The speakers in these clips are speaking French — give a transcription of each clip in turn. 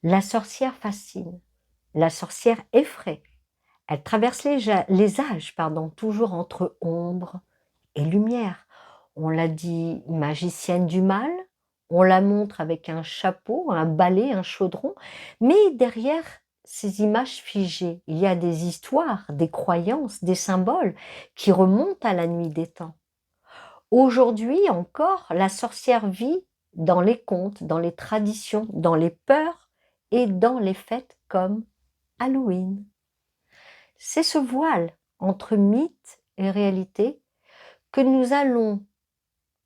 La sorcière fascine, la sorcière effraie. Elle traverse les âges, pardon, toujours entre ombre et lumière. On la dit magicienne du mal, on la montre avec un chapeau, un balai, un chaudron, mais derrière ces images figées, il y a des histoires, des croyances, des symboles qui remontent à la nuit des temps. Aujourd'hui encore, la sorcière vit dans les contes, dans les traditions, dans les peurs et dans les fêtes comme Halloween. C'est ce voile entre mythe et réalité que nous allons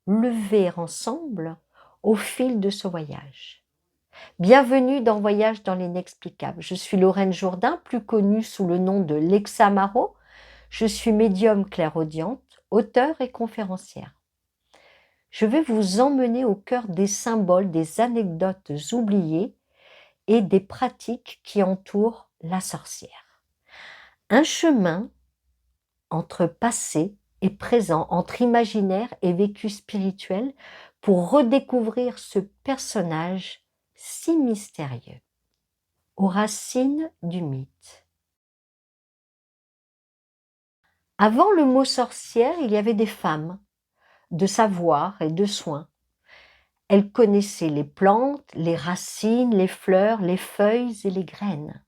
lever ensemble au fil de ce voyage. Bienvenue dans Voyage dans l'inexplicable. Je suis Lorraine Jourdain, plus connue sous le nom de Lexa Marot. Je suis médium clairaudiente, auteure et conférencière. Je vais vous emmener au cœur des symboles, des anecdotes oubliées et des pratiques qui entourent la sorcière. Un chemin entre passé et présent, entre imaginaire et vécu spirituel, pour redécouvrir ce personnage si mystérieux, aux racines du mythe. Avant le mot sorcière, il y avait des femmes, de savoir et de soin. Elles connaissaient les plantes, les racines, les fleurs, les feuilles et les graines.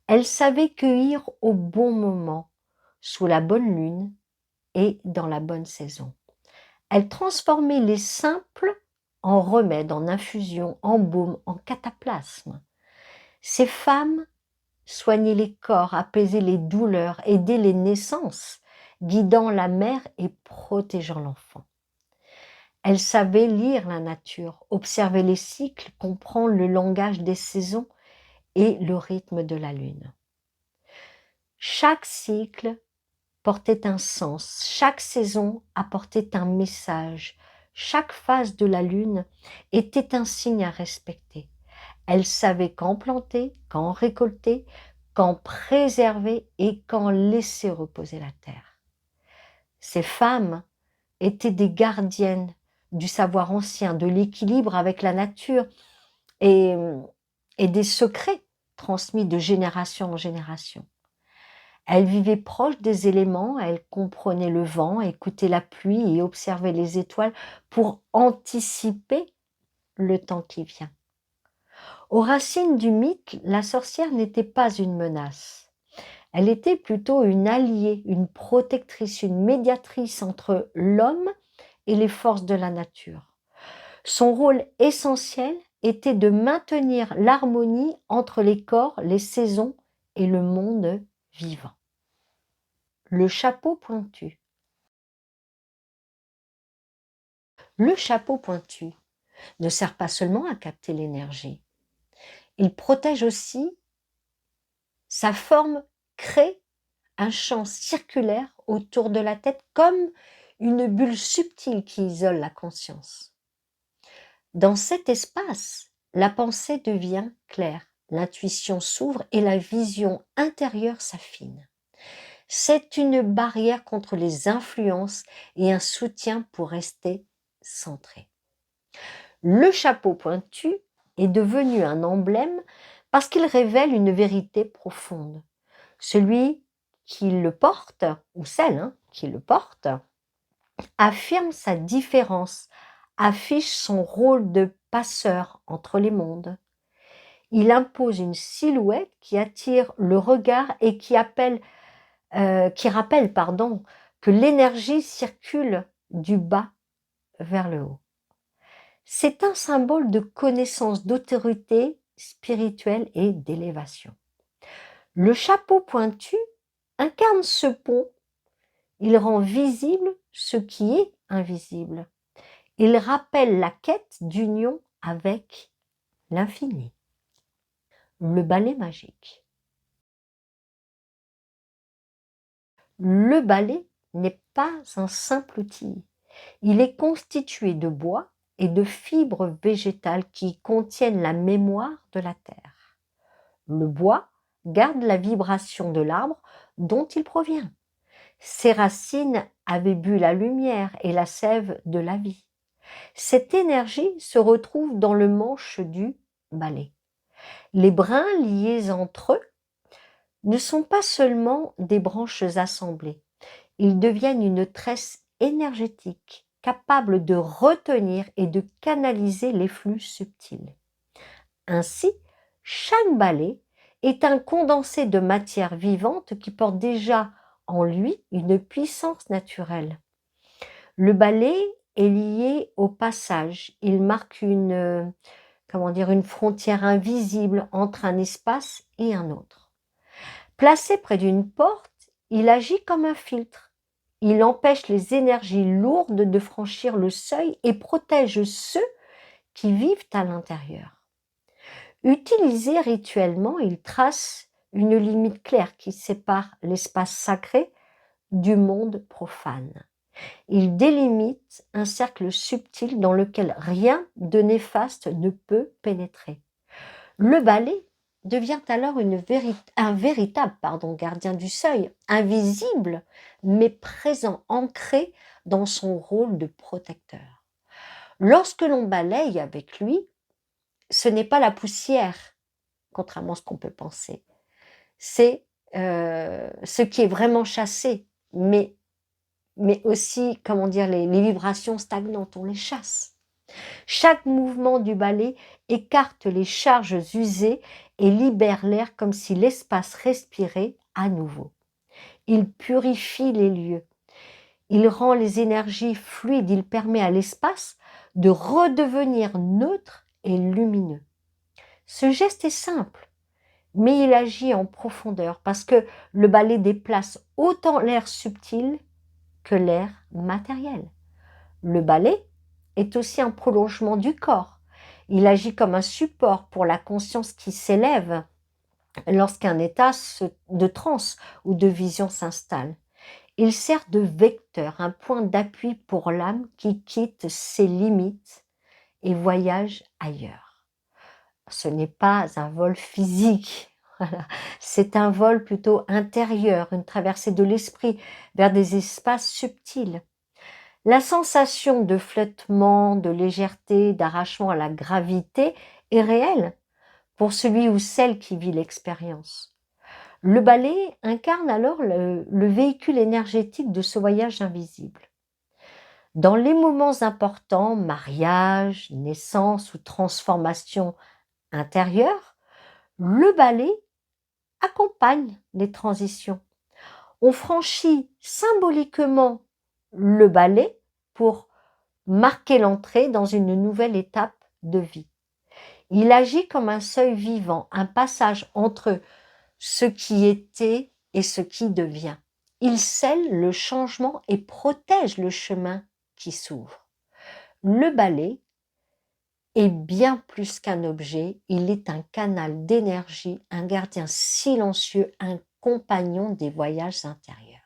Elles savaient cueillir au bon moment, sous la bonne lune et dans la bonne saison. Elles transformaient les simples en remèdes, en infusions, en baumes, en cataplasmes. Ces femmes soignaient les corps, apaisaient les douleurs, aidaient les naissances, guidant la mère et protégeant l'enfant. Elles savaient lire la nature, observer les cycles, comprendre le langage des saisons et le rythme de la lune. Chaque cycle portait un sens, chaque saison apportait un message, chaque phase de la lune était un signe à respecter. Elle savait quand planter, quand récolter, quand préserver et quand laisser reposer la terre. Ces femmes étaient des gardiennes du savoir ancien, de l'équilibre avec la nature et, et des secrets transmis de génération en génération. Elle vivait proche des éléments, elle comprenait le vent, écoutait la pluie et observait les étoiles pour anticiper le temps qui vient. Aux racines du mythe, la sorcière n'était pas une menace. Elle était plutôt une alliée, une protectrice, une médiatrice entre l'homme et les forces de la nature. Son rôle essentiel était de maintenir l'harmonie entre les corps, les saisons et le monde vivant. Le chapeau pointu. Le chapeau pointu ne sert pas seulement à capter l'énergie. Il protège aussi, sa forme crée un champ circulaire autour de la tête comme une bulle subtile qui isole la conscience. Dans cet espace, la pensée devient claire, l'intuition s'ouvre et la vision intérieure s'affine. C'est une barrière contre les influences et un soutien pour rester centré. Le chapeau pointu est devenu un emblème parce qu'il révèle une vérité profonde. Celui qui le porte, ou celle qui le porte, affirme sa différence, affiche son rôle de passeur entre les mondes. Il impose une silhouette qui attire le regard et qui rappelle que l'énergie circule du bas vers le haut. C'est un symbole de connaissance, d'autorité spirituelle et d'élévation. Le chapeau pointu incarne ce pont. Il rend visible ce qui est invisible. Il rappelle la quête d'union avec l'infini. Le balai magique. Le balai n'est pas un simple outil. Il est constitué de bois et de fibres végétales qui contiennent la mémoire de la terre. Le bois garde la vibration de l'arbre dont il provient. Ses racines avaient bu la lumière et la sève de la vie. Cette énergie se retrouve dans le manche du balai. Les brins liés entre eux ne sont pas seulement des branches assemblées, ils deviennent une tresse énergétique capable de retenir et de canaliser les flux subtils. Ainsi, chaque balai est un condensé de matière vivante qui porte déjà en lui une puissance naturelle. Le balai est lié au passage, il marque une frontière invisible entre un espace et un autre. Placé près d'une porte, il agit comme un filtre. Il empêche les énergies lourdes de franchir le seuil et protège ceux qui vivent à l'intérieur. Utilisé rituellement, il trace une limite claire qui sépare l'espace sacré du monde profane. Il délimite un cercle subtil dans lequel rien de néfaste ne peut pénétrer. Le balai devient alors un véritable gardien du seuil, invisible mais présent, ancré dans son rôle de protecteur. Lorsque l'on balaye avec lui, ce n'est pas la poussière, contrairement à ce qu'on peut penser, c'est ce qui est vraiment chassé, mais aussi, les vibrations stagnantes, on les chasse. Chaque mouvement du balai écarte les charges usées et libère l'air comme si l'espace respirait à nouveau. Il purifie les lieux. Il rend les énergies fluides. Il permet à l'espace de redevenir neutre et lumineux. Ce geste est simple, mais il agit en profondeur parce que le balai déplace autant l'air subtil que l'air matériel. Le balai est aussi un prolongement du corps. Il agit comme un support pour la conscience qui s'élève lorsqu'un état de transe ou de vision s'installe. Il sert de vecteur, un point d'appui pour l'âme qui quitte ses limites et voyage ailleurs. Ce n'est pas un vol physique, voilà. C'est un vol plutôt intérieur, une traversée de l'esprit vers des espaces subtils. La sensation de flottement, de légèreté, d'arrachement à la gravité est réelle pour celui ou celle qui vit l'expérience. Le balai incarne alors le véhicule énergétique de ce voyage invisible. Dans les moments importants, mariage, naissance ou transformation intérieure, le balai accompagne les transitions. On franchit symboliquement le balai pour marquer l'entrée dans une nouvelle étape de vie. Il agit comme un seuil vivant, un passage entre ce qui était et ce qui devient. Il scelle le changement et protège le chemin qui s'ouvre. Le balai est bien plus qu'un objet, il est un canal d'énergie, un gardien silencieux, un compagnon des voyages intérieurs.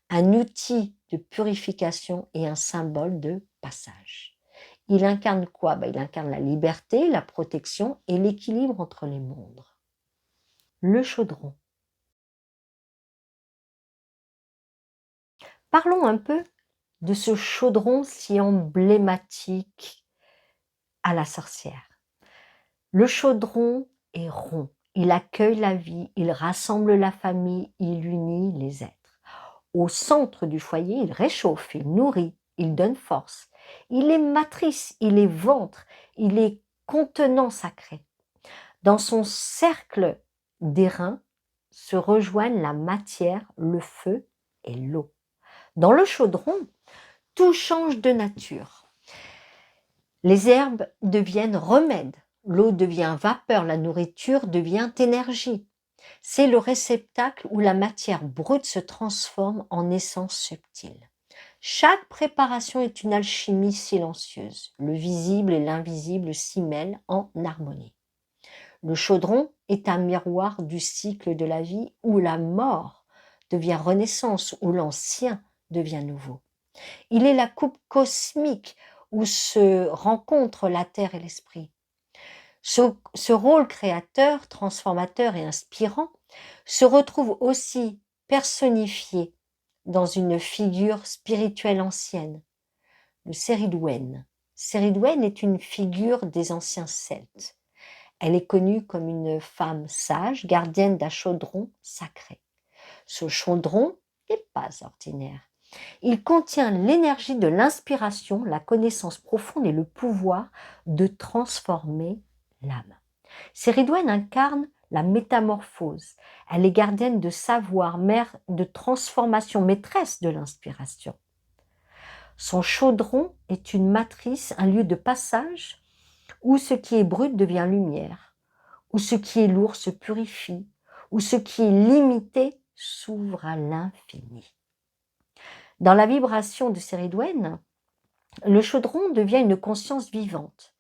Un outil de purification et un symbole de passage. Il incarne quoi? Il incarne la liberté, la protection et l'équilibre entre les mondes. Le chaudron. Parlons un peu de ce chaudron si emblématique à la sorcière. Le chaudron est rond, il accueille la vie, il rassemble la famille, il unit les êtres. Au centre du foyer, il réchauffe, il nourrit, il donne force. Il est matrice, il est ventre, il est contenant sacré. Dans son cercle d'airain se rejoignent la matière, le feu et l'eau. Dans le chaudron, tout change de nature. Les herbes deviennent remèdes, l'eau devient vapeur, la nourriture devient énergie. C'est le réceptacle où la matière brute se transforme en essence subtile. Chaque préparation est une alchimie silencieuse. Le visible et l'invisible s'y mêlent en harmonie. Le chaudron est un miroir du cycle de la vie où la mort devient renaissance, où l'ancien devient nouveau. Il est la coupe cosmique où se rencontrent la terre et l'esprit. Ce rôle créateur, transformateur et inspirant se retrouve aussi personnifié dans une figure spirituelle ancienne, le Ceridwen. Ceridwen est une figure des anciens Celtes. Elle est connue comme une femme sage, gardienne d'un chaudron sacré. Ce chaudron n'est pas ordinaire. Il contient l'énergie de l'inspiration, la connaissance profonde et le pouvoir de transformer l'âme. Céridwen incarne la métamorphose. Elle est gardienne de savoir, mère de transformation, maîtresse de l'inspiration. Son chaudron est une matrice, un lieu de passage où ce qui est brut devient lumière, où ce qui est lourd se purifie, où ce qui est limité s'ouvre à l'infini. Dans la vibration de Céridwen, le chaudron devient une conscience vivante.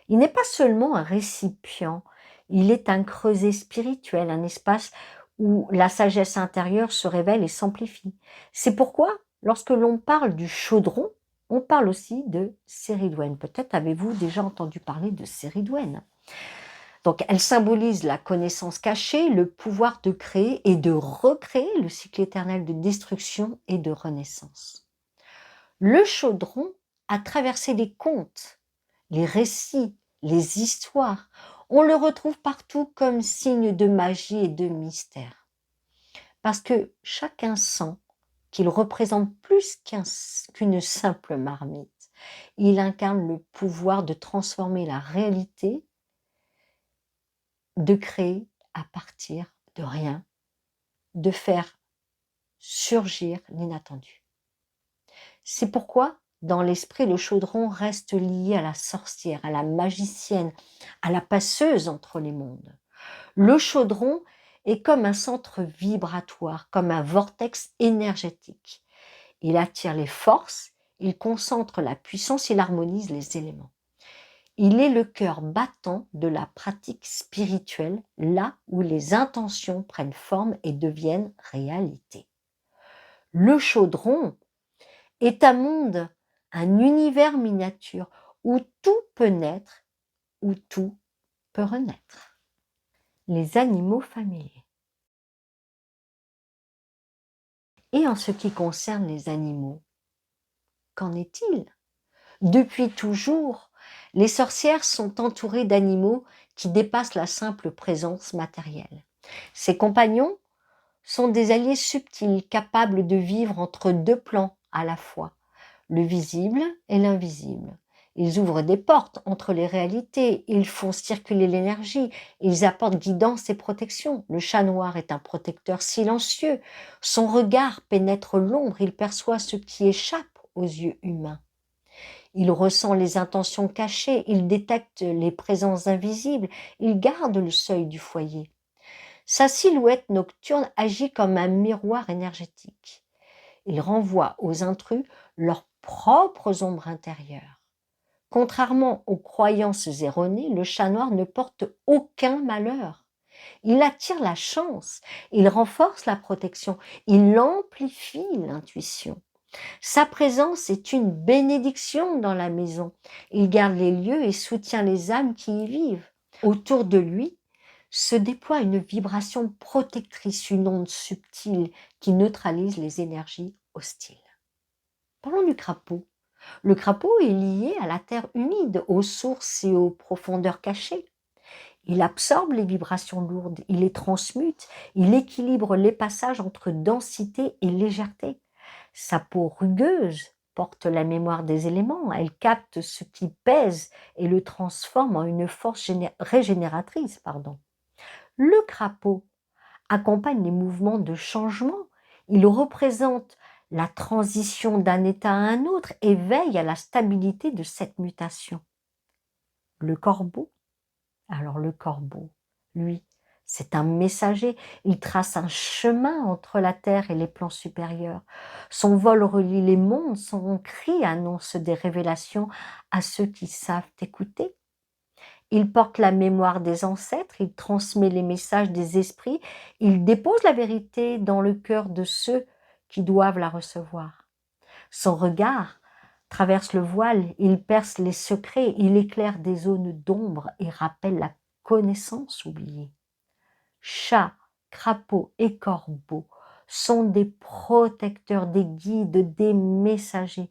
Il n'est pas seulement un récipient, il est un creuset spirituel, un espace où la sagesse intérieure se révèle et s'amplifie. C'est pourquoi, lorsque l'on parle du chaudron, on parle aussi de Céridwen. Peut-être avez-vous déjà entendu parler de Céridwen. Donc, elle symbolise la connaissance cachée, le pouvoir de créer et de recréer, le cycle éternel de destruction et de renaissance. Le chaudron a traversé les contes, les récits, les histoires. On le retrouve partout comme signe de magie et de mystère. Parce que chacun sent qu'il représente plus qu'une simple marmite. Il incarne le pouvoir de transformer la réalité, de créer à partir de rien, de faire surgir l'inattendu. C'est pourquoi, dans l'esprit, le chaudron reste lié à la sorcière, à la magicienne, à la passeuse entre les mondes. Le chaudron est comme un centre vibratoire, comme un vortex énergétique. Il attire les forces, il concentre la puissance, il harmonise les éléments. Il est le cœur battant de la pratique spirituelle, là où les intentions prennent forme et deviennent réalité. Le chaudron est un monde, un univers miniature où tout peut naître, où tout peut renaître. Les animaux familiers. Et en ce qui concerne les animaux, qu'en est-il? Depuis toujours, les sorcières sont entourées d'animaux qui dépassent la simple présence matérielle. Ces compagnons sont des alliés subtils, capables de vivre entre deux plans à la fois, le visible et l'invisible. Ils ouvrent des portes entre les réalités, ils font circuler l'énergie, ils apportent guidance et protection. Le chat noir est un protecteur silencieux. Son regard pénètre l'ombre, il perçoit ce qui échappe aux yeux humains. Il ressent les intentions cachées, il détecte les présences invisibles, il garde le seuil du foyer. Sa silhouette nocturne agit comme un miroir énergétique. Il renvoie aux intrus leurs propres ombres intérieures. Contrairement aux croyances erronées, le chat noir ne porte aucun malheur. Il attire la chance, il renforce la protection, il amplifie l'intuition. Sa présence est une bénédiction dans la maison. Il garde les lieux et soutient les âmes qui y vivent. Autour de lui se déploie une vibration protectrice, une onde subtile qui neutralise les énergies hostiles. Parlons du crapaud. Le crapaud est lié à la terre humide, aux sources et aux profondeurs cachées. Il absorbe les vibrations lourdes, il les transmute, il équilibre les passages entre densité et légèreté. Sa peau rugueuse porte la mémoire des éléments, elle capte ce qui pèse et le transforme en une force régénératrice. Le crapaud accompagne les mouvements de changement, il représente la transition d'un état à un autre et veille à la stabilité de cette mutation. Le corbeau, le corbeau, lui, c'est un messager, il trace un chemin entre la terre et les plans supérieurs. Son vol relie les mondes, son cri annonce des révélations à ceux qui savent écouter. Il porte la mémoire des ancêtres, il transmet les messages des esprits, il dépose la vérité dans le cœur de ceux qui doivent la recevoir. Son regard traverse le voile, il perce les secrets, il éclaire des zones d'ombre et rappelle la connaissance oubliée. Chats, crapauds et corbeaux sont des protecteurs, des guides, des messagers.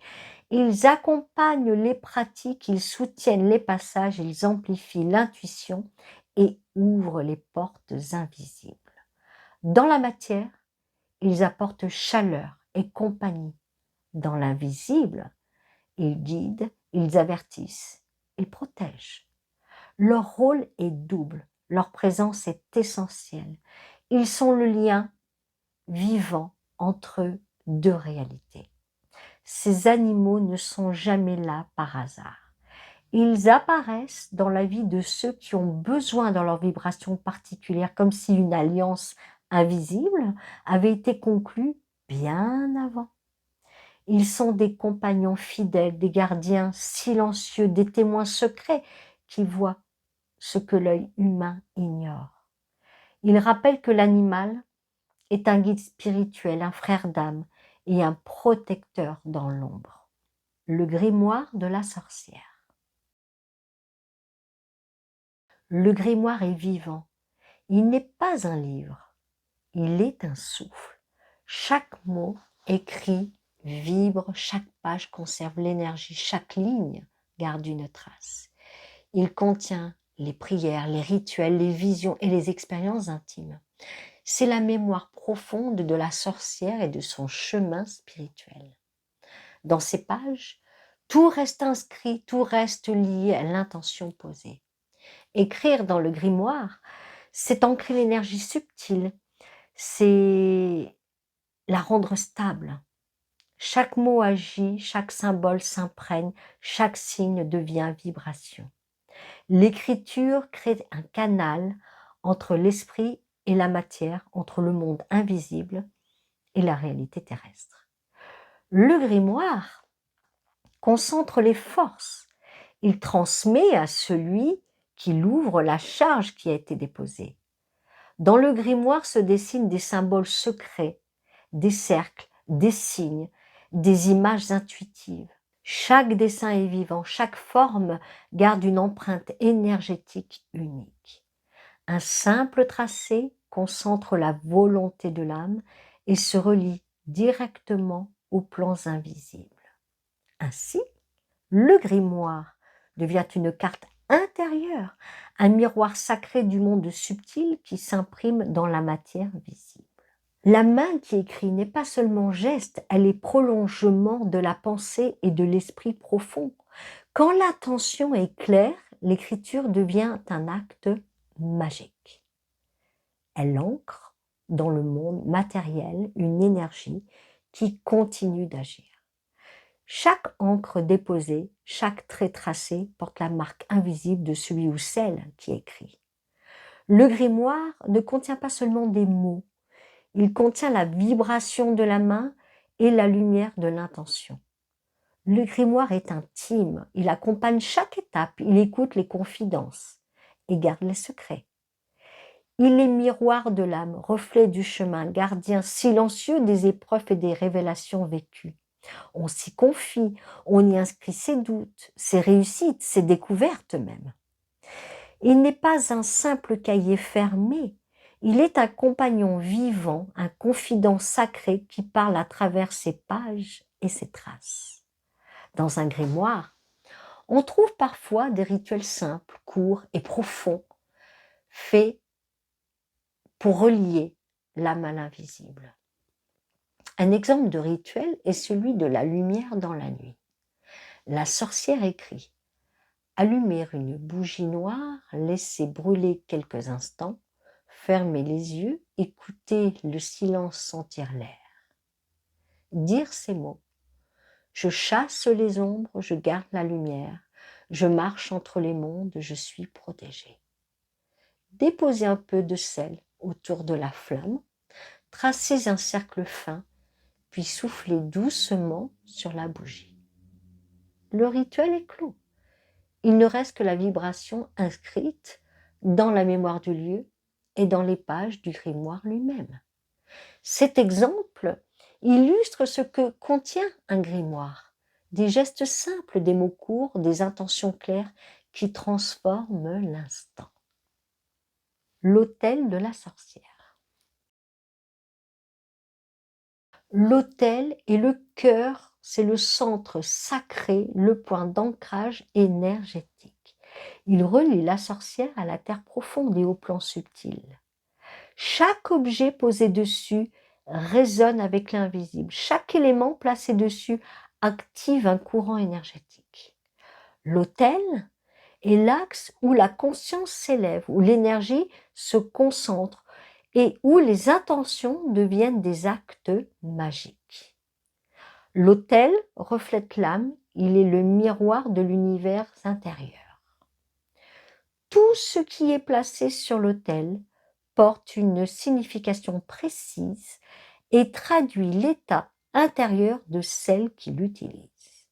Ils accompagnent les pratiques, ils soutiennent les passages, ils amplifient l'intuition et ouvrent les portes invisibles. Dans la matière, ils apportent chaleur et compagnie. Dans l'invisible, ils guident, ils avertissent, ils protègent. Leur rôle est double, leur présence est essentielle. Ils sont le lien vivant entre deux réalités. Ces animaux ne sont jamais là par hasard. Ils apparaissent dans la vie de ceux qui ont besoin dans leur vibration particulière, comme si une alliance invisible avait été conclue bien avant. Ils sont des compagnons fidèles, des gardiens silencieux, des témoins secrets qui voient ce que l'œil humain ignore. Ils rappellent que l'animal est un guide spirituel, un frère d'âme et un protecteur dans l'ombre. Le grimoire de la sorcière. Le grimoire est vivant. Il n'est pas un livre, il est un souffle. Chaque mot écrit vibre, chaque page conserve l'énergie, chaque ligne garde une trace. Il contient les prières, les rituels, les visions et les expériences intimes. C'est la mémoire profonde de la sorcière et de son chemin spirituel. Dans ces pages, tout reste inscrit, tout reste lié à l'intention posée. Écrire dans le grimoire, c'est ancrer l'énergie subtile, c'est la rendre stable. Chaque mot agit, chaque symbole s'imprègne, chaque signe devient vibration. L'écriture crée un canal entre l'esprit et la matière, entre le monde invisible et la réalité terrestre. Le grimoire concentre les forces. Il transmet à celui qui l'ouvre la charge qui a été déposée. Dans le grimoire se dessinent des symboles secrets, des cercles, des signes, des images intuitives. Chaque dessin est vivant, chaque forme garde une empreinte énergétique unique. Un simple tracé concentre la volonté de l'âme et se relie directement aux plans invisibles. Ainsi, le grimoire devient une carte intérieure, un miroir sacré du monde subtil qui s'imprime dans la matière visible. La main qui écrit n'est pas seulement geste, elle est prolongement de la pensée et de l'esprit profond. Quand l'intention est claire, l'écriture devient un acte magique. Elle ancre dans le monde matériel une énergie qui continue d'agir. Chaque encre déposée, chaque trait tracé porte la marque invisible de celui ou celle qui écrit. Le grimoire ne contient pas seulement des mots, il contient la vibration de la main et la lumière de l'intention. Le grimoire est intime, il accompagne chaque étape, il écoute les confidences et garde les secrets. Il est miroir de l'âme, reflet du chemin, gardien silencieux des épreuves et des révélations vécues. On s'y confie, on y inscrit ses doutes, ses réussites, ses découvertes même. Il n'est pas un simple cahier fermé, il est un compagnon vivant, un confident sacré qui parle à travers ses pages et ses traces. Dans un grimoire, on trouve parfois des rituels simples, courts et profonds, faits pour relier l'âme à l'invisible. Un exemple de rituel est celui de la lumière dans la nuit. La sorcière écrit « Allumer une bougie noire, laisser brûler quelques instants, fermer les yeux, écouter le silence sentir l'air. » Dire ces mots « Je chasse les ombres, je garde la lumière, je marche entre les mondes, je suis protégée. » Déposez un peu de sel autour de la flamme, tracez un cercle fin, puis soufflez doucement sur la bougie. Le rituel est clos. Il ne reste que la vibration inscrite dans la mémoire du lieu et dans les pages du grimoire lui-même. Cet exemple illustre ce que contient un grimoire. Des gestes simples, des mots courts, des intentions claires qui transforment l'instant. L'autel de la sorcière. L'autel est le cœur, c'est le centre sacré, le point d'ancrage énergétique. Il relie la sorcière à la terre profonde et au plan subtil. Chaque objet posé dessus résonne avec l'invisible. Chaque élément placé dessus active un courant énergétique. L'autel est l'axe où la conscience s'élève, où l'énergie se concentre et où les intentions deviennent des actes magiques. L'autel reflète l'âme, il est le miroir de l'univers intérieur. Tout ce qui est placé sur l'autel porte une signification précise et traduit l'état intérieur de celle qui l'utilise.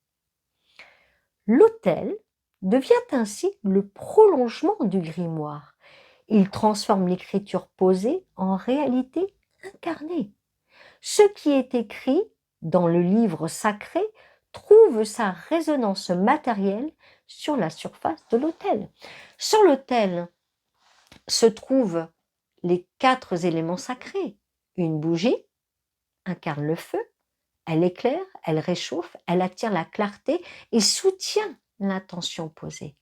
L'autel devient ainsi le prolongement du grimoire. Il transforme l'écriture posée en réalité incarnée. Ce qui est écrit dans le livre sacré trouve sa résonance matérielle sur la surface de l'autel. Sur l'autel se trouvent les 4 éléments sacrés. Une bougie incarne le feu, elle éclaire, elle réchauffe, elle attire la clarté et soutient l'intention posée.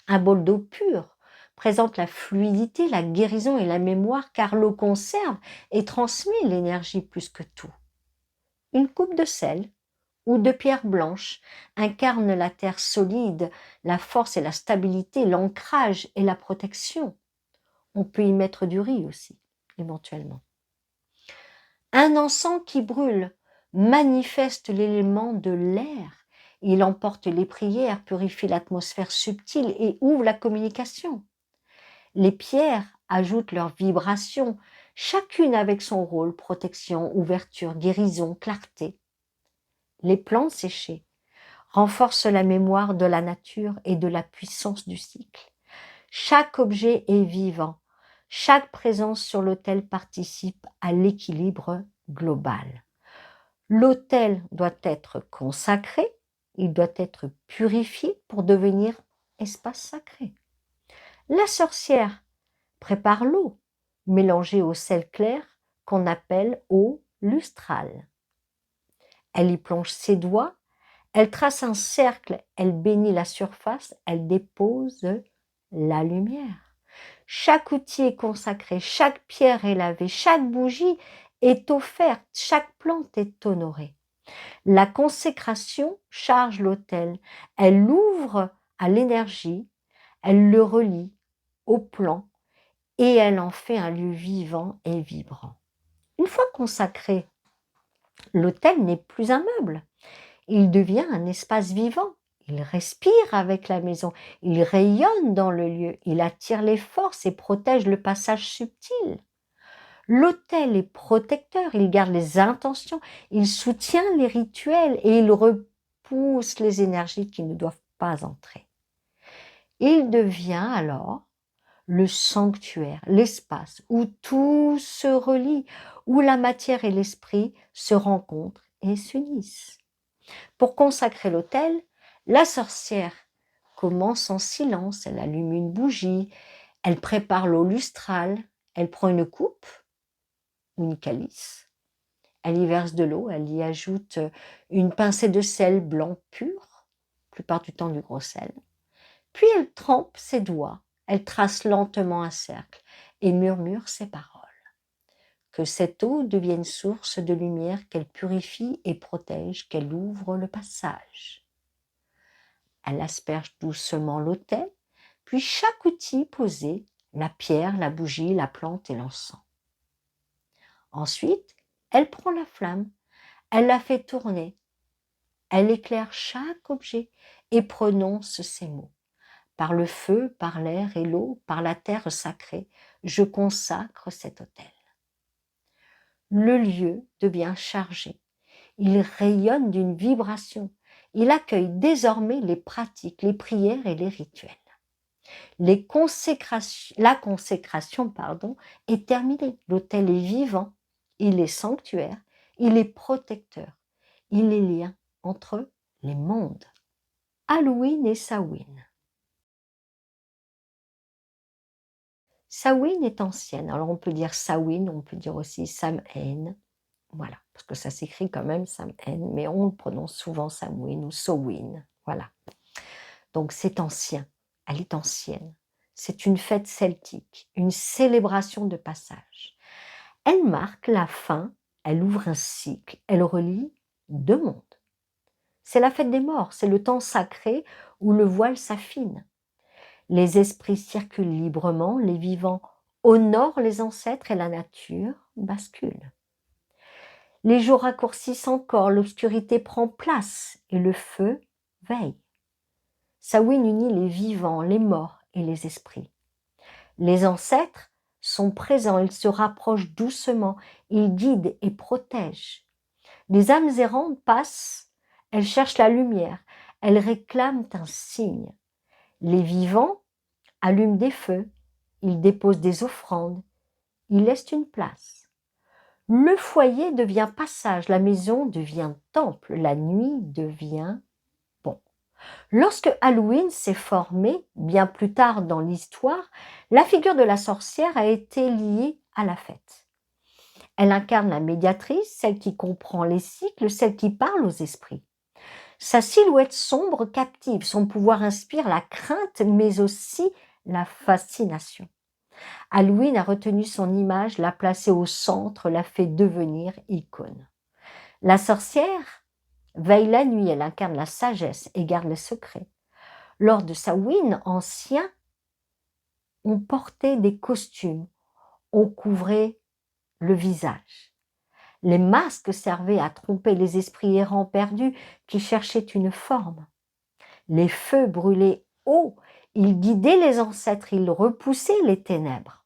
Un bol d'eau pure présente la fluidité, la guérison et la mémoire car l'eau conserve et transmet l'énergie plus que tout. Une coupe de sel ou de pierre blanche incarne la terre solide, la force et la stabilité, l'ancrage et la protection. On peut y mettre du riz aussi, éventuellement. Un encens qui brûle manifeste l'élément de l'air. Il emporte les prières, purifie l'atmosphère subtile et ouvre la communication. Les pierres ajoutent leur vibration, chacune avec son rôle, protection, ouverture, guérison, clarté. Les plantes séchées renforcent la mémoire de la nature et de la puissance du cycle. Chaque objet est vivant. Chaque présence sur l'autel participe à l'équilibre global. L'autel doit être consacré, il doit être purifié pour devenir espace sacré. La sorcière prépare l'eau, mélangée au sel clair qu'on appelle eau lustrale. Elle y plonge ses doigts, elle trace un cercle, elle bénit la surface, elle dépose la lumière. Chaque outil est consacré, chaque pierre est lavée, chaque bougie est offerte, chaque plante est honorée. La consécration charge l'autel, elle l'ouvre à l'énergie, elle le relie au plan et elle en fait un lieu vivant et vibrant. Une fois consacré, l'autel n'est plus un meuble, il devient un espace vivant. Il respire avec la maison, il rayonne dans le lieu, il attire les forces et protège le passage subtil. L'autel est protecteur, il garde les intentions, il soutient les rituels et il repousse les énergies qui ne doivent pas entrer. Il devient alors le sanctuaire, l'espace où tout se relie, où la matière et l'esprit se rencontrent et s'unissent. Pour consacrer l'autel, la sorcière commence en silence, elle allume une bougie, elle prépare l'eau lustrale, elle prend une coupe ou une calice, elle y verse de l'eau, elle y ajoute une pincée de sel blanc pur, la plupart du temps du gros sel, puis elle trempe ses doigts, elle trace lentement un cercle et murmure ses paroles. Que cette eau devienne source de lumière, qu'elle purifie et protège, qu'elle ouvre le passage. Elle asperge doucement l'autel, puis chaque outil posé, la pierre, la bougie, la plante et l'encens. Ensuite, elle prend la flamme, elle la fait tourner, elle éclaire chaque objet et prononce ces mots. Par le feu, par l'air et l'eau, par la terre sacrée, je consacre cet autel. Le lieu devient chargé, il rayonne d'une vibration, il accueille désormais les pratiques, les prières et les rituels. La consécration est terminée. L'autel est vivant, il est sanctuaire, il est protecteur, il est lien entre les mondes. Halloween et Samhain. Samhain est ancienne. Alors on peut dire Samhain, on peut dire aussi Samhain. Voilà, parce que ça s'écrit quand même Samhain, mais on le prononce souvent Samhain ou Samhain. Voilà. Donc c'est ancien. elle est ancienne. C'est une fête celtique, une célébration de passage. Elle marque la fin, elle ouvre un cycle, elle relie deux mondes. C'est la fête des morts, c'est le temps sacré où le voile s'affine. Les esprits circulent librement, les vivants honorent les ancêtres et la nature bascule. Les jours raccourcissent encore, l'obscurité prend place et le feu veille. Samhain unit les vivants, les morts et les esprits. Les ancêtres sont présents, ils se rapprochent doucement, ils guident et protègent. Les âmes errantes passent, elles cherchent la lumière, elles réclament un signe. Les vivants allument des feux, ils déposent des offrandes, ils laissent une place. Le foyer devient passage, la maison devient temple, la nuit devient pont. Lorsque Halloween s'est formé, bien plus tard dans l'histoire, la figure de la sorcière a été liée à la fête. Elle incarne la médiatrice, celle qui comprend les cycles, celle qui parle aux esprits. Sa silhouette sombre captive, son pouvoir inspire la crainte, mais aussi la fascination. Halloween a retenu son image, l'a placée au centre, l'a fait devenir icône. La sorcière veille la nuit, elle incarne la sagesse et garde le secret. Lors de Samhain ancien, on portait des costumes, on couvrait le visage. Les masques servaient à tromper les esprits errants perdus qui cherchaient une forme. Les feux brûlaient haut, ils guidaient les ancêtres, ils repoussaient les ténèbres.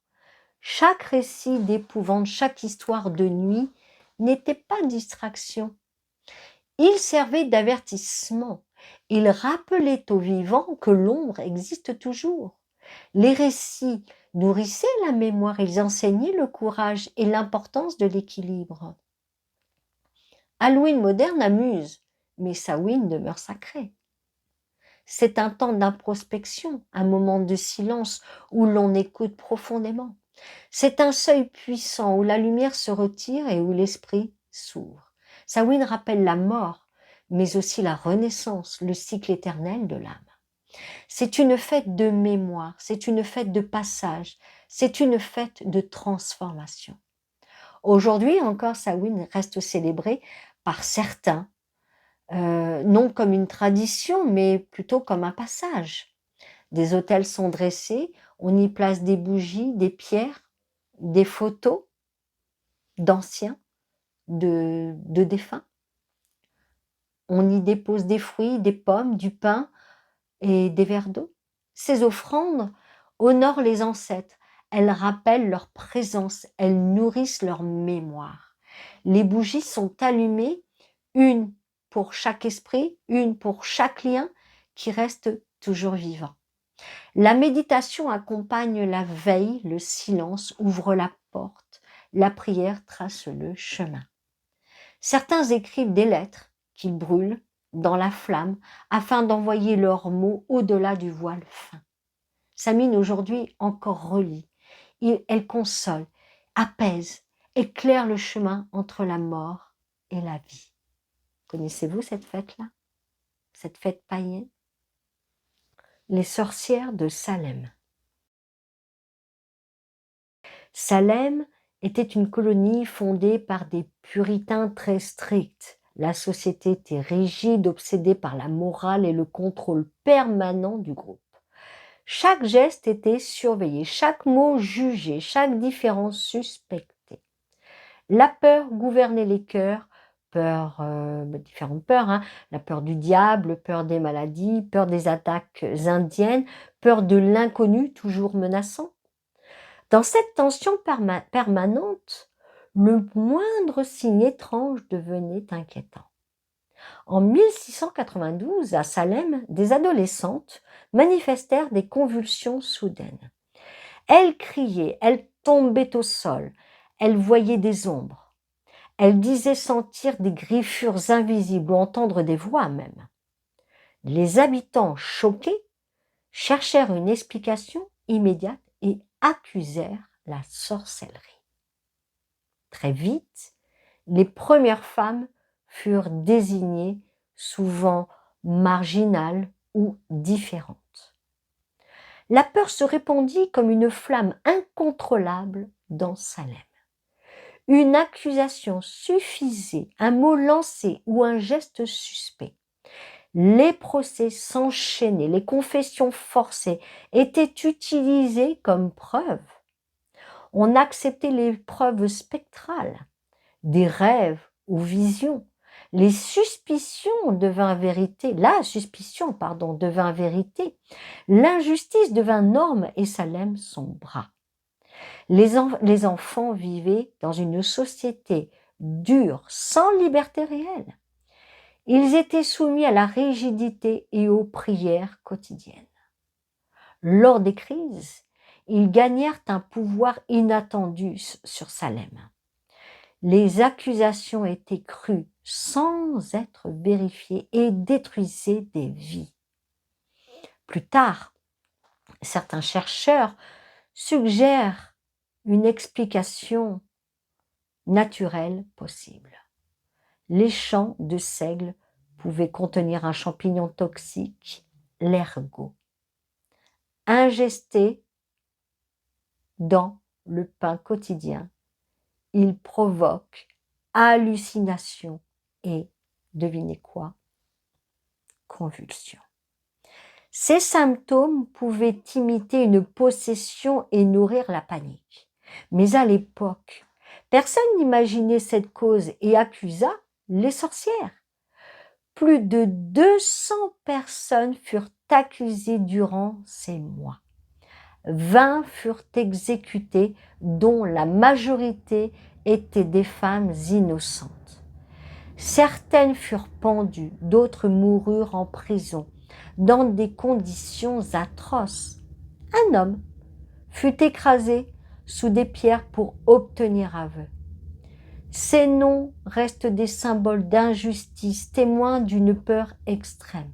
Chaque récit d'épouvante, chaque histoire de nuit n'était pas distraction. Il servait d'avertissement. Il rappelait aux vivants que l'ombre existe toujours. Les récits nourrissaient la mémoire, ils enseignaient le courage et l'importance de l'équilibre. Halloween moderne amuse, mais Samhain demeure sacré. C'est un temps d'introspection, un moment de silence où l'on écoute profondément. C'est un seuil puissant où la lumière se retire et où l'esprit s'ouvre. Samhain rappelle la mort, mais aussi la renaissance, le cycle éternel de l'âme. C'est une fête de mémoire, c'est une fête de passage, c'est une fête de transformation. Aujourd'hui encore, Samhain reste célébré par certains, non comme une tradition, mais plutôt comme un passage. Des autels sont dressés, on y place des bougies, des pierres, des photos d'anciens, de défunts. On y dépose des fruits, des pommes, du pain et des verres d'eau. Ces offrandes honorent les ancêtres, elles rappellent leur présence, elles nourrissent leur mémoire. Les bougies sont allumées, une pour chaque esprit, une pour chaque lien qui reste toujours vivant. La méditation accompagne la veille, le silence ouvre la porte, la prière trace le chemin. Certains écrivent des lettres qu'ils brûlent dans la flamme afin d'envoyer leurs mots au-delà du voile fin. Samhain aujourd'hui encore relie, elle console, apaise, éclaire le chemin entre la mort et la vie. Connaissez-vous cette fête-là? Cette fête païenne? Les sorcières de Salem. Salem était une colonie fondée par des puritains très stricts. La société était rigide, obsédée par la morale et le contrôle permanent du groupe. Chaque geste était surveillé, chaque mot jugé, chaque différence suspectée. La peur gouvernait les cœurs, différentes peurs, hein, la peur du diable, peur des maladies, peur des attaques indiennes, peur de l'inconnu toujours menaçant. Dans cette tension permanente, le moindre signe étrange devenait inquiétant. En 1692, à Salem, des adolescentes manifestèrent des convulsions soudaines. Elles criaient, elles tombaient au sol, elles voyaient des ombres. Elles disaient sentir des griffures invisibles ou entendre des voix même. Les habitants, choqués, cherchèrent une explication immédiate et accusèrent la sorcellerie. Très vite, les premières femmes furent désignées, souvent marginales ou différentes. La peur se répandit comme une flamme incontrôlable dans Salem. Une accusation suffisait, un mot lancé ou un geste suspect. Les procès s'enchaînaient, les confessions forcées étaient utilisées comme preuves. On acceptait les preuves spectrales, des rêves ou visions. Les suspicions devinrent vérité, la suspicion, pardon, devint vérité. L'injustice devint norme et Salem sombra. Les enfants vivaient dans une société dure, sans liberté réelle. Ils étaient soumis à la rigidité et aux prières quotidiennes. Lors des crises, ils gagnèrent un pouvoir inattendu sur Salem. Les accusations étaient crues sans être vérifiées et détruisaient des vies. Plus tard, certains chercheurs suggèrent une explication naturelle possible. Les champs de seigle pouvaient contenir un champignon toxique, l'ergot. Ingesté dans le pain quotidien, il provoque hallucinations et, devinez quoi, convulsions. Ces symptômes pouvaient imiter une possession et nourrir la panique. Mais à l'époque, personne n'imaginait cette cause et accusa les sorcières. Plus de 200 personnes furent accusées durant ces mois. 20 furent exécutées, dont la majorité étaient des femmes innocentes. Certaines furent pendues, d'autres moururent en prison, dans des conditions atroces. Un homme fut écrasé sous des pierres pour obtenir aveu. Ces noms restent des symboles d'injustice, témoins d'une peur extrême.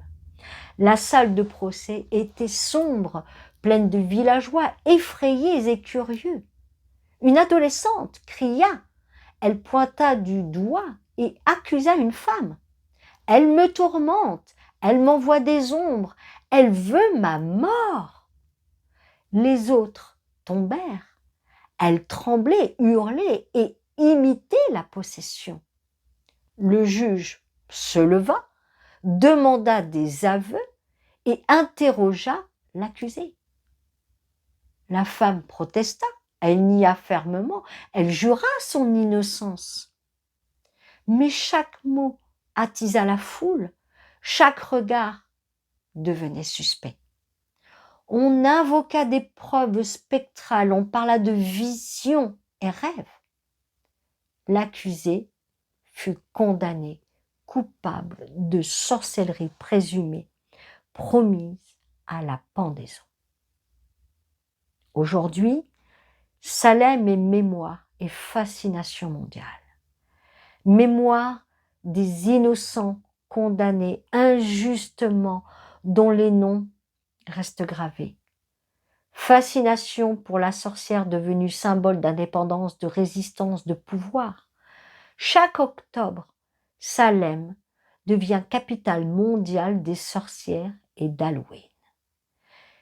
La salle de procès était sombre, pleine de villageois effrayés et curieux. Une adolescente cria, elle pointa du doigt et accusa une femme. Elle me tourmente, elle m'envoie des ombres, elle veut ma mort. Les autres tombèrent. Elle tremblait, hurlait et imitait la possession. Le juge se leva, demanda des aveux et interrogea l'accusée. La femme protesta, elle nia fermement, elle jura son innocence. Mais chaque mot attisa la foule, chaque regard devenait suspect. On invoqua des preuves spectrales, on parla de visions et rêves. L'accusé fut condamné, coupable de sorcellerie présumée, promise à la pendaison. Aujourd'hui, Salem est mémoire et fascination mondiale. Mémoire des innocents condamnés injustement, dont les noms restent gravés. Fascination pour la sorcière devenue symbole d'indépendance, de résistance, de pouvoir. Chaque octobre, Salem devient capitale mondiale des sorcières et d'Halloween.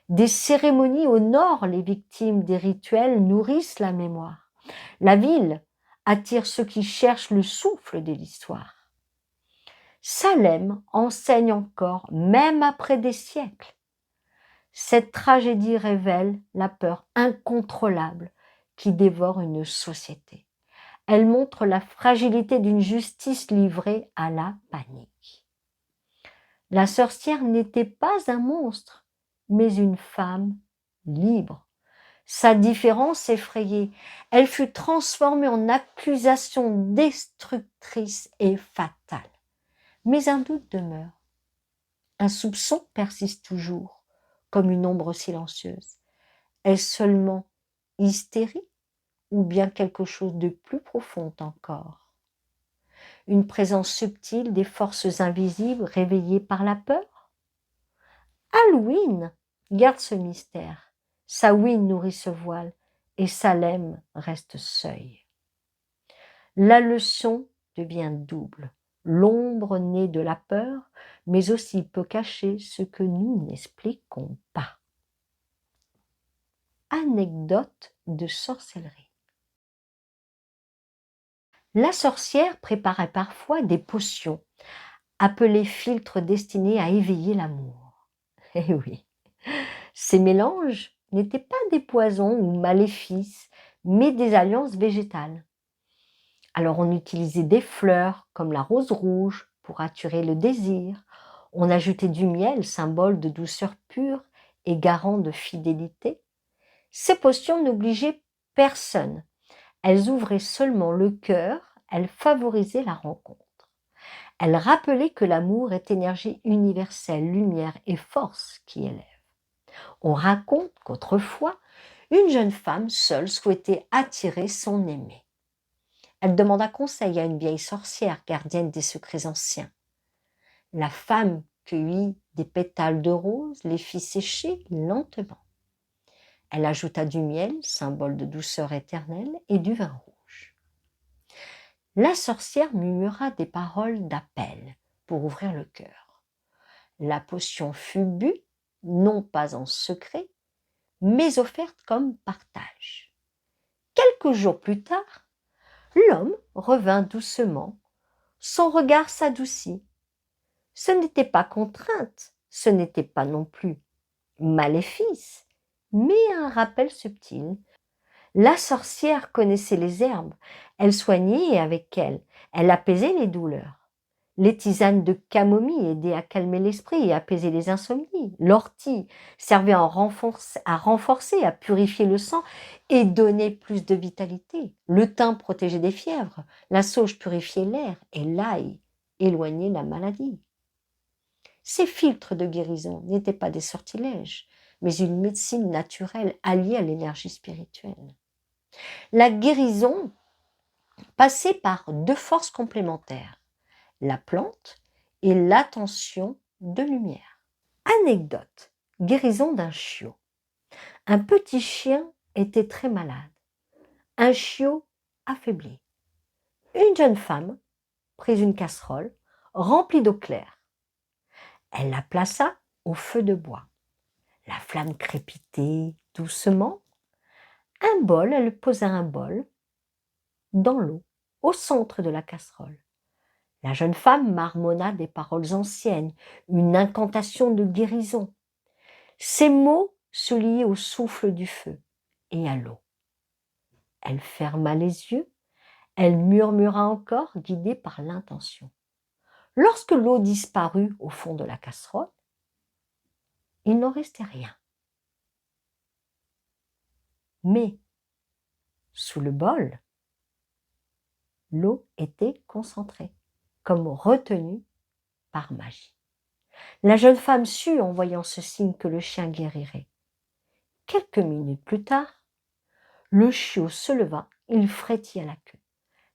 Des cérémonies honorent les victimes, des rituels nourrissent la mémoire. La ville attire ceux qui cherchent le souffle de l'histoire. Salem enseigne encore, même après des siècles. Cette tragédie révèle la peur incontrôlable qui dévore une société. Elle montre la fragilité d'une justice livrée à la panique. La sorcière n'était pas un monstre, mais une femme libre. Sa différence effrayait. Elle fut transformée en accusation destructrice et fatale. Mais un doute demeure. Un soupçon persiste toujours, comme une ombre silencieuse. Est-ce seulement hystérie ou bien quelque chose de plus profond encore? Une présence subtile des forces invisibles réveillées par la peur? Halloween garde ce mystère. Samhain nourrit ce voile et Salem reste seuil. La leçon devient double. L'ombre naît de la peur, mais aussi peut cacher ce que nous n'expliquons pas. Anecdote de sorcellerie. La sorcière préparait parfois des potions, appelées filtres destinés à éveiller l'amour. Eh oui, ces mélanges n'étaient pas des poisons ou maléfices, mais des alliances végétales. Alors on utilisait des fleurs comme la rose rouge pour attirer le désir. On ajoutait du miel, symbole de douceur pure et garant de fidélité. Ces potions n'obligeaient personne. Elles ouvraient seulement le cœur, elles favorisaient la rencontre. Elles rappelaient que l'amour est énergie universelle, lumière et force qui élève. On raconte qu'autrefois, une jeune femme seule souhaitait attirer son aimé. Elle demanda conseil à une vieille sorcière gardienne des secrets anciens. La femme cueillit des pétales de rose, les fit sécher lentement. Elle ajouta du miel, symbole de douceur éternelle, et du vin rouge. La sorcière murmura des paroles d'appel pour ouvrir le cœur. La potion fut bue, non pas en secret, mais offerte comme partage. Quelques jours plus tard, l'homme revint doucement, son regard s'adoucit. Ce n'était pas contrainte, ce n'était pas non plus maléfice, mais un rappel subtil. La sorcière connaissait les herbes, elle soignait avec elles, elle apaisait les douleurs. Les tisanes de camomille aidaient à calmer l'esprit et apaiser les insomnies. L'ortie servait à renforcer, à purifier le sang et donner plus de vitalité. Le thym protégeait des fièvres, la sauge purifiait l'air et l'ail éloignait la maladie. Ces filtres de guérison n'étaient pas des sortilèges, mais une médecine naturelle alliée à l'énergie spirituelle. La guérison passait par deux forces complémentaires, la plante et l'attention de lumière. Anecdote, guérison d'un chiot. Un petit chien était très malade, un chiot affaibli. Une jeune femme prit une casserole remplie d'eau claire. Elle la plaça au feu de bois. La flamme crépitait doucement. Elle posa un bol dans l'eau, au centre de la casserole. La jeune femme marmonna des paroles anciennes, une incantation de guérison. Ces mots se liaient au souffle du feu et à l'eau. Elle ferma les yeux, elle murmura encore, guidée par l'intention. Lorsque l'eau disparut au fond de la casserole, il n'en restait rien. Mais sous le bol, l'eau était concentrée, comme retenue par magie. La jeune femme sut en voyant ce signe que le chien guérirait. Quelques minutes plus tard, le chiot se leva, il frétilla la queue.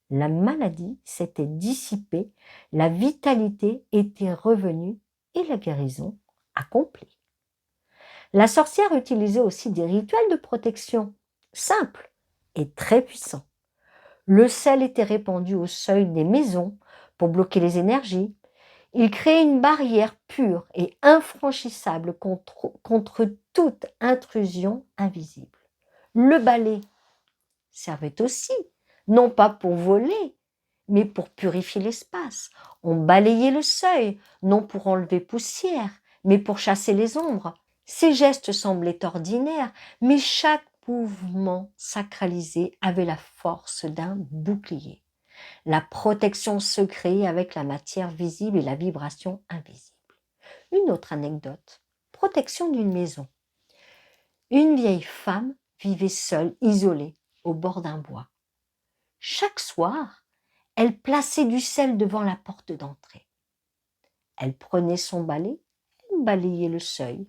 La maladie s'était dissipée, la vitalité était revenue et la guérison accomplie. La sorcière utilisait aussi des rituels de protection, simples et très puissants. Le sel était répandu au seuil des maisons pour bloquer les énergies. Il créait une barrière pure et infranchissable contre toute intrusion invisible. Le balai servait aussi, non pas pour voler, mais pour purifier l'espace. On balayait le seuil, non pour enlever poussière, mais pour chasser les ombres. Ces gestes semblaient ordinaires, mais chaque mouvement sacralisé avait la force d'un bouclier. La protection se créait avec la matière visible et la vibration invisible. Une autre anecdote. Protection d'une maison. Une vieille femme vivait seule, isolée, au bord d'un bois. Chaque soir, elle plaçait du sel devant la porte d'entrée. Elle prenait son balai, elle balayait le seuil,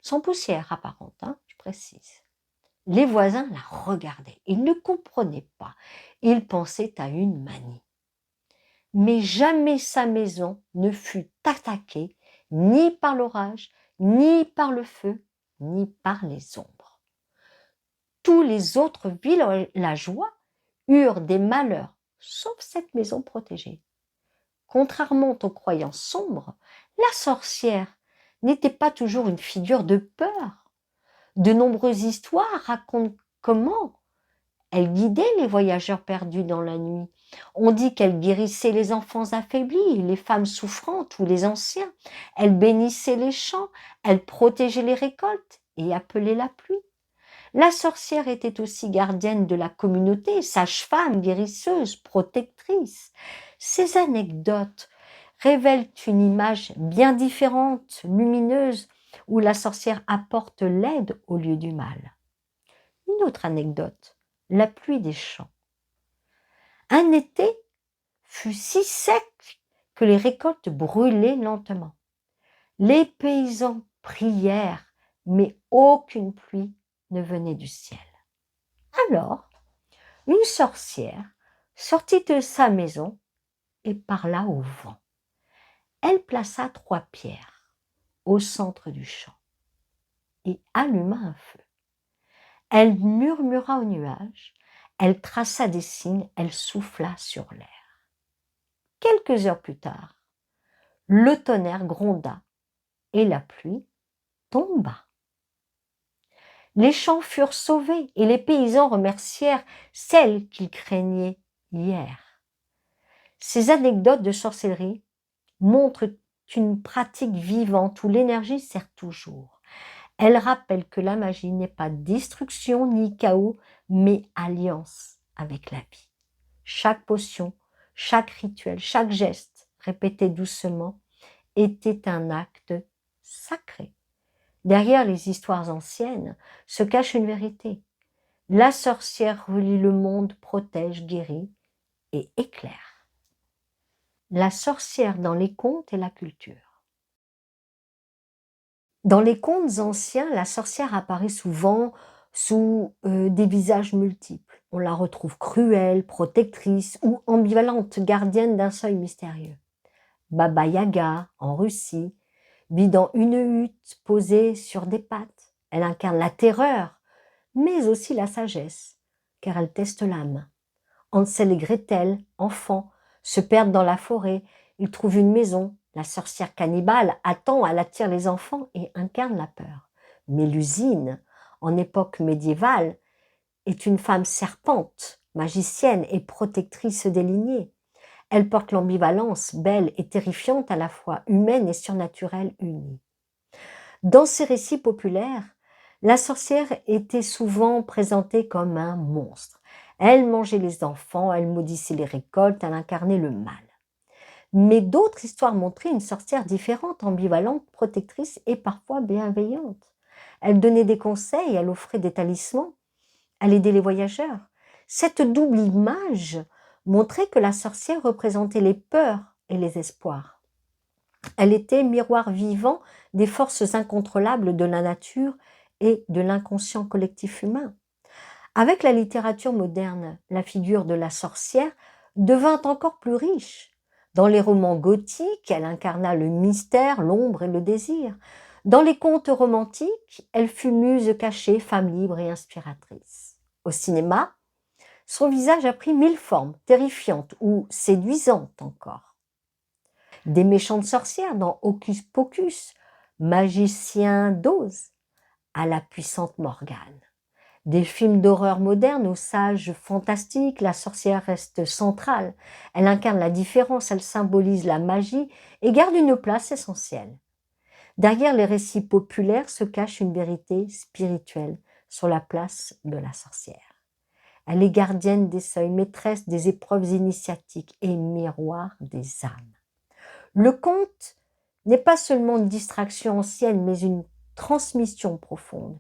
sans poussière apparente, je précise. Les voisins la regardaient, ils ne comprenaient pas, ils pensaient à une manie. Mais jamais sa maison ne fut attaquée ni par l'orage, ni par le feu, ni par les ombres. Tous les autres villageois eurent des malheurs, sauf cette maison protégée. Contrairement aux croyances sombres, la sorcière n'était pas toujours une figure de peur. De nombreuses histoires racontent comment elle guidait les voyageurs perdus dans la nuit. On dit qu'elle guérissait les enfants affaiblis, les femmes souffrantes ou les anciens. Elle bénissait les champs, elle protégeait les récoltes et appelait la pluie. La sorcière était aussi gardienne de la communauté, sage-femme, guérisseuse, protectrice. Ces anecdotes révèlent une image bien différente, lumineuse, où la sorcière apporte l'aide au lieu du mal. Une autre anecdote, la pluie des champs. Un été fut si sec que les récoltes brûlaient lentement. Les paysans prièrent, mais aucune pluie ne venait du ciel. Alors, une sorcière sortit de sa maison et parla au vent. Elle plaça 3 pierres au centre du champ et alluma un feu. Elle murmura aux nuages, elle traça des signes, elle souffla sur l'air. Quelques heures plus tard, le tonnerre gronda et la pluie tomba. Les champs furent sauvés et les paysans remercièrent celle qu'ils craignaient hier. Ces anecdotes de sorcellerie montrent une pratique vivante où l'énergie sert toujours. Elles rappellent que la magie n'est pas destruction ni chaos, mais alliance avec la vie. Chaque potion, chaque rituel, chaque geste, répété doucement, était un acte sacré. Derrière les histoires anciennes se cache une vérité. La sorcière relie le monde, protège, guérit et éclaire. La sorcière dans les contes et la culture. Dans les contes anciens, la sorcière apparaît souvent sous des visages multiples. On la retrouve cruelle, protectrice ou ambivalente, gardienne d'un seuil mystérieux. Baba Yaga, en Russie, vit dans une hutte posée sur des pattes. Elle incarne la terreur, mais aussi la sagesse, car elle teste l'âme. Hansel et Gretel, enfants, se perdent dans la forêt. Ils trouvent une maison. La sorcière cannibale attend, elle attire les enfants et incarne la peur. Mélusine, en époque médiévale, est une femme serpente, magicienne et protectrice des lignées. Elle porte l'ambivalence, belle et terrifiante à la fois, humaine et surnaturelle unie. Dans ces récits populaires, la sorcière était souvent présentée comme un monstre. Elle mangeait les enfants, elle maudissait les récoltes, elle incarnait le mal. Mais d'autres histoires montraient une sorcière différente, ambivalente, protectrice et parfois bienveillante. Elle donnait des conseils, elle offrait des talismans, elle aidait les voyageurs. Cette double image montrait que la sorcière représentait les peurs et les espoirs. Elle était miroir vivant des forces incontrôlables de la nature et de l'inconscient collectif humain. Avec la littérature moderne, la figure de la sorcière devint encore plus riche. Dans les romans gothiques, elle incarna le mystère, l'ombre et le désir. Dans les contes romantiques, elle fut muse cachée, femme libre et inspiratrice. Au cinéma, son visage a pris 1000 formes, terrifiantes ou séduisantes encore. Des méchantes sorcières dans Hocus Pocus, Magicien d'Oz, à la puissante Morgane. Des films d'horreur modernes aux sages fantastiques, la sorcière reste centrale. Elle incarne la différence, elle symbolise la magie et garde une place essentielle. Derrière les récits populaires se cache une vérité spirituelle sur la place de la sorcière. Elle est gardienne des seuils, maîtresse des épreuves initiatiques et miroir des âmes. Le conte n'est pas seulement une distraction ancienne, mais une transmission profonde.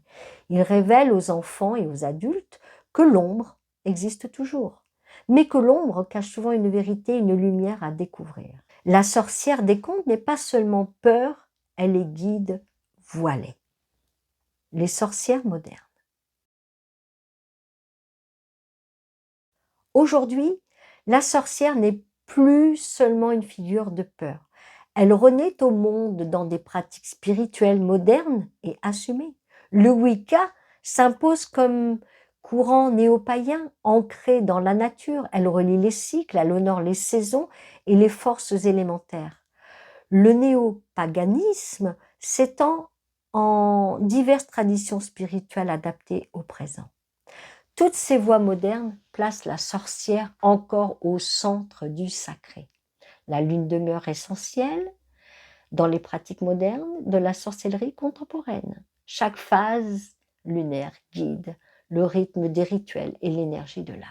Il révèle aux enfants et aux adultes que l'ombre existe toujours, mais que l'ombre cache souvent une vérité, une lumière à découvrir. La sorcière des contes n'est pas seulement peur, elle est guide voilée. Les sorcières modernes. Aujourd'hui, la sorcière n'est plus seulement une figure de peur. Elle renaît au monde dans des pratiques spirituelles modernes et assumées. Le Wicca s'impose comme courant néo-païen ancré dans la nature. Elle relie les cycles, elle honore les saisons et les forces élémentaires. Le néo-paganisme s'étend en diverses traditions spirituelles adaptées au présent. Toutes ces voies modernes placent la sorcière encore au centre du sacré. La lune demeure essentielle dans les pratiques modernes de la sorcellerie contemporaine. Chaque phase lunaire guide le rythme des rituels et l'énergie de l'âme.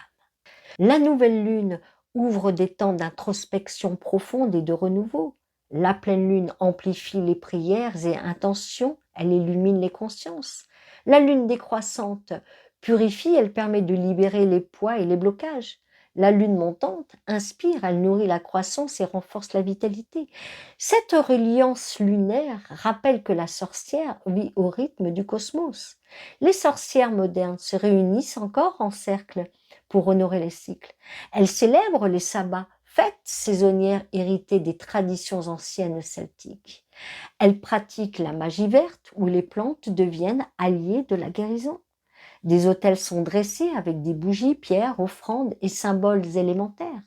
La nouvelle lune ouvre des temps d'introspection profonde et de renouveau. La pleine lune amplifie les prières et intentions, elle illumine les consciences. La lune décroissante purifie, elle permet de libérer les poids et les blocages. La lune montante inspire, elle nourrit la croissance et renforce la vitalité. Cette reliance lunaire rappelle que la sorcière vit au rythme du cosmos. Les sorcières modernes se réunissent encore en cercle pour honorer les cycles. Elles célèbrent les sabbats, fêtes saisonnières héritées des traditions anciennes celtiques. Elles pratiquent la magie verte où les plantes deviennent alliées de la guérison. Des autels sont dressés avec des bougies, pierres, offrandes et symboles élémentaires.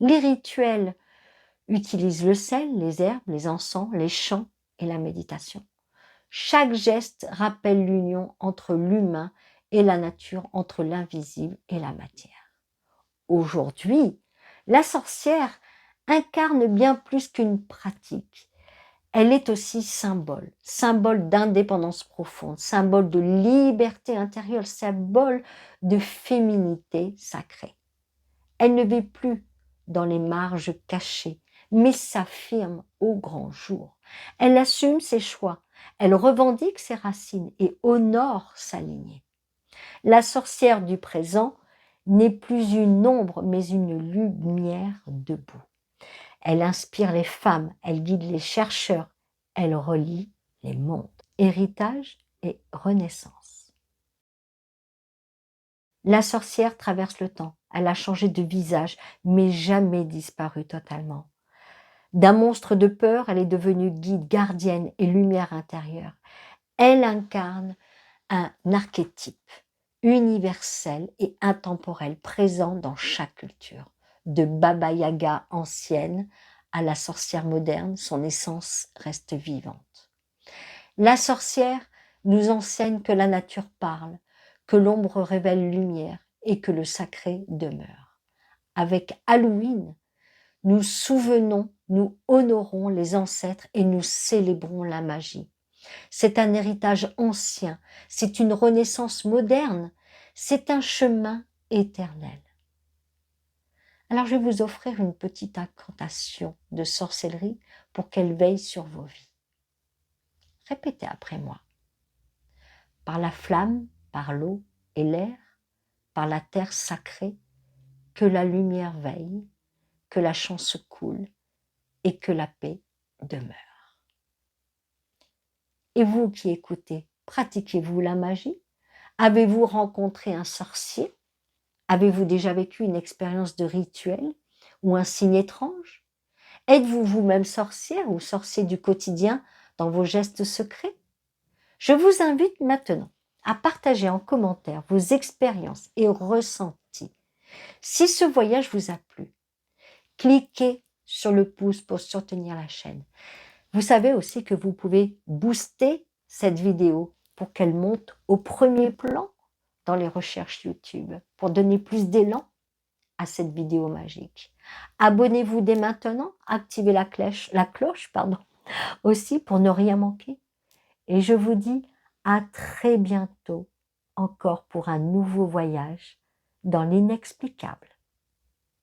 Les rituels utilisent le sel, les herbes, les encens, les chants et la méditation. Chaque geste rappelle l'union entre l'humain et la nature, entre l'invisible et la matière. Aujourd'hui, la sorcière incarne bien plus qu'une pratique. Elle est aussi symbole, symbole d'indépendance profonde, symbole de liberté intérieure, symbole de féminité sacrée. Elle ne vit plus dans les marges cachées, mais s'affirme au grand jour. Elle assume ses choix, elle revendique ses racines et honore sa lignée. La sorcière du présent n'est plus une ombre, mais une lumière debout. Elle inspire les femmes, elle guide les chercheurs, elle relie les mondes. Héritage et renaissance. La sorcière traverse le temps, elle a changé de visage, mais jamais disparu totalement. D'un monstre de peur, elle est devenue guide, gardienne et lumière intérieure. Elle incarne un archétype universel et intemporel présent dans chaque culture. De Baba Yaga ancienne à la sorcière moderne, son essence reste vivante. La sorcière nous enseigne que la nature parle, que l'ombre révèle lumière et que le sacré demeure. Avec Halloween, nous souvenons, nous honorons les ancêtres et nous célébrons la magie. C'est un héritage ancien, c'est une renaissance moderne, c'est un chemin éternel. Alors je vais vous offrir une petite incantation de sorcellerie pour qu'elle veille sur vos vies. Répétez après moi. Par la flamme, par l'eau et l'air, par la terre sacrée, que la lumière veille, que la chance coule et que la paix demeure. Et vous qui écoutez, pratiquez-vous la magie? Avez-vous rencontré un sorcier? Avez-vous déjà vécu une expérience de rituel ou un signe étrange? Êtes-vous vous-même sorcière ou sorcier du quotidien dans vos gestes secrets? Je vous invite maintenant à partager en commentaire vos expériences et ressentis. Si ce voyage vous a plu, cliquez sur le pouce pour soutenir la chaîne. Vous savez aussi que vous pouvez booster cette vidéo pour qu'elle monte au premier plan dans les recherches YouTube, pour donner plus d'élan à cette vidéo magique. Abonnez-vous dès maintenant, activez la cloche, aussi pour ne rien manquer. Et je vous dis à très bientôt encore pour un nouveau voyage dans l'inexplicable.